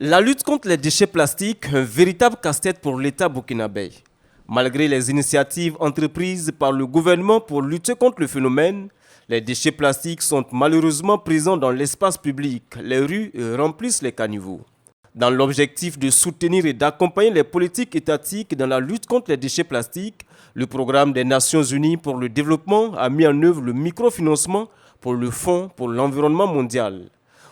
La lutte contre les déchets plastiques, un véritable casse-tête pour l'État burkinabé. Malgré les initiatives entreprises par le gouvernement pour lutter contre le phénomène, les déchets plastiques sont malheureusement présents dans l'espace public, les rues et remplissent les caniveaux. Dans l'objectif de soutenir et d'accompagner les politiques étatiques dans la lutte contre les déchets plastiques, le programme des Nations Unies pour le développement a mis en œuvre le microfinancement pour le Fonds pour l'environnement mondial.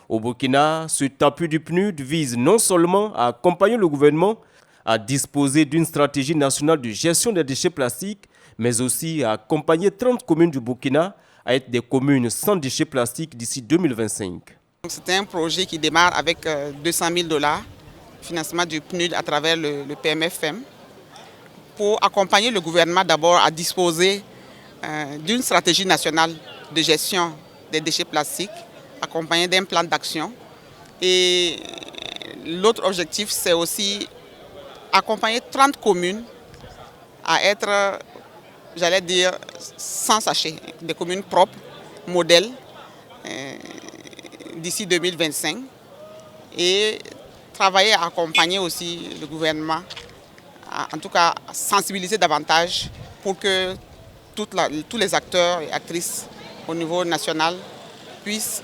Au Burkina, cet appui du PNUD vise non seulement à accompagner le gouvernement à disposer d'une stratégie nationale de gestion des déchets plastiques, mais aussi à accompagner 30 communes du Burkina à être des communes sans déchets plastiques d'ici 2025. C'est un projet qui démarre avec 200 000 $, financement du PNUD à travers le PMFM, pour accompagner le gouvernement d'abord à disposer d'une stratégie nationale de gestion des déchets plastiques, accompagné d'un plan d'action. Et l'autre objectif, c'est aussi accompagner 30 communes à être, j'allais dire, sans sachets, des communes propres, modèles, d'ici 2025. Et travailler à accompagner aussi le gouvernement, en tout cas sensibiliser davantage pour que tous les acteurs et actrices au niveau national puissent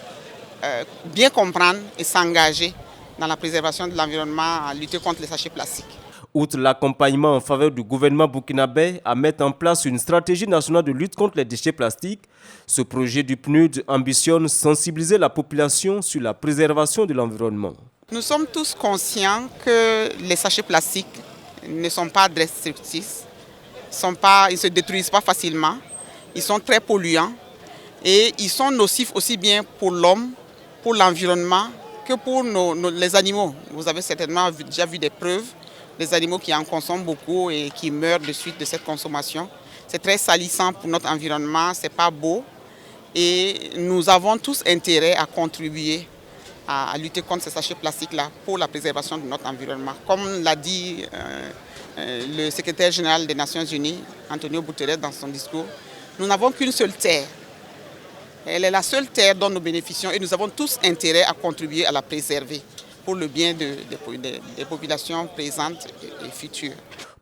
bien comprendre et s'engager dans la préservation de l'environnement, à lutter contre les sachets plastiques. Outre l'accompagnement en faveur du gouvernement burkinabé à mettre en place une stratégie nationale de lutte contre les déchets plastiques, ce projet du PNUD ambitionne sensibiliser la population sur la préservation de l'environnement. Nous sommes tous conscients que les sachets plastiques ne sont pas destructifs, ils ne se détruisent pas facilement, ils sont très polluants et ils sont nocifs aussi bien pour l'homme, pour l'environnement, que pour les animaux. Vous avez certainement déjà vu des preuves, des animaux qui en consomment beaucoup et qui meurent de suite de cette consommation. C'est très salissant pour notre environnement, c'est pas beau. Et nous avons tous intérêt à contribuer à lutter contre ces sachets plastiques-là pour la préservation de notre environnement. Comme l'a dit le secrétaire général des Nations Unies, Antonio Guterres, dans son discours, nous n'avons qu'une seule terre. Elle est la seule terre dont nous bénéficions et nous avons tous intérêt à contribuer à la préserver pour le bien des populations présentes et futures.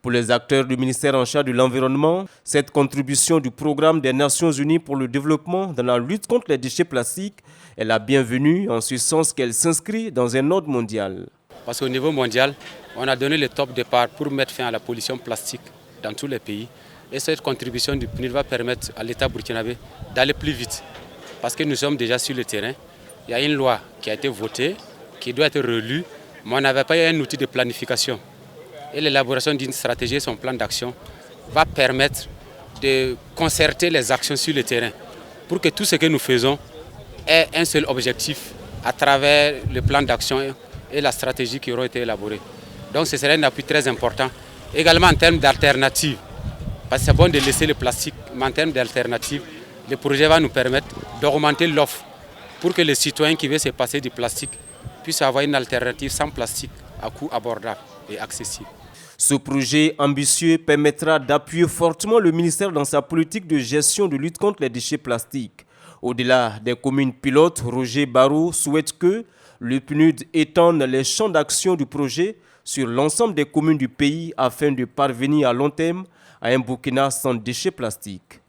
Pour les acteurs du ministère en charge de l'environnement, cette contribution du programme des Nations Unies pour le développement dans la lutte contre les déchets plastiques est la bienvenue en ce sens qu'elle s'inscrit dans un ordre mondial. Parce qu'au niveau mondial, on a donné le top départ pour mettre fin à la pollution plastique dans tous les pays. Et cette contribution du PNUD va permettre à l'État burkinabé d'aller plus vite. Parce que nous sommes déjà sur le terrain. Il y a une loi qui a été votée, qui doit être relue, mais on n'avait pas eu un outil de planification. Et l'élaboration d'une stratégie et son plan d'action va permettre de concerter les actions sur le terrain pour que tout ce que nous faisons ait un seul objectif à travers le plan d'action et la stratégie qui auront été élaborées. Donc ce serait un appui très important. Également en termes d'alternatives, parce que c'est bon de laisser le plastique, mais en termes d'alternatives, le projet va nous permettre d'augmenter l'offre pour que les citoyens qui veulent se passer du plastique puissent avoir une alternative sans plastique à coût abordable et accessible. Ce projet ambitieux permettra d'appuyer fortement le ministère dans sa politique de gestion de lutte contre les déchets plastiques. Au-delà des communes pilotes, Roger Barrault souhaite que le PNUD étende les champs d'action du projet sur l'ensemble des communes du pays afin de parvenir à long terme à un Burkina sans déchets plastiques.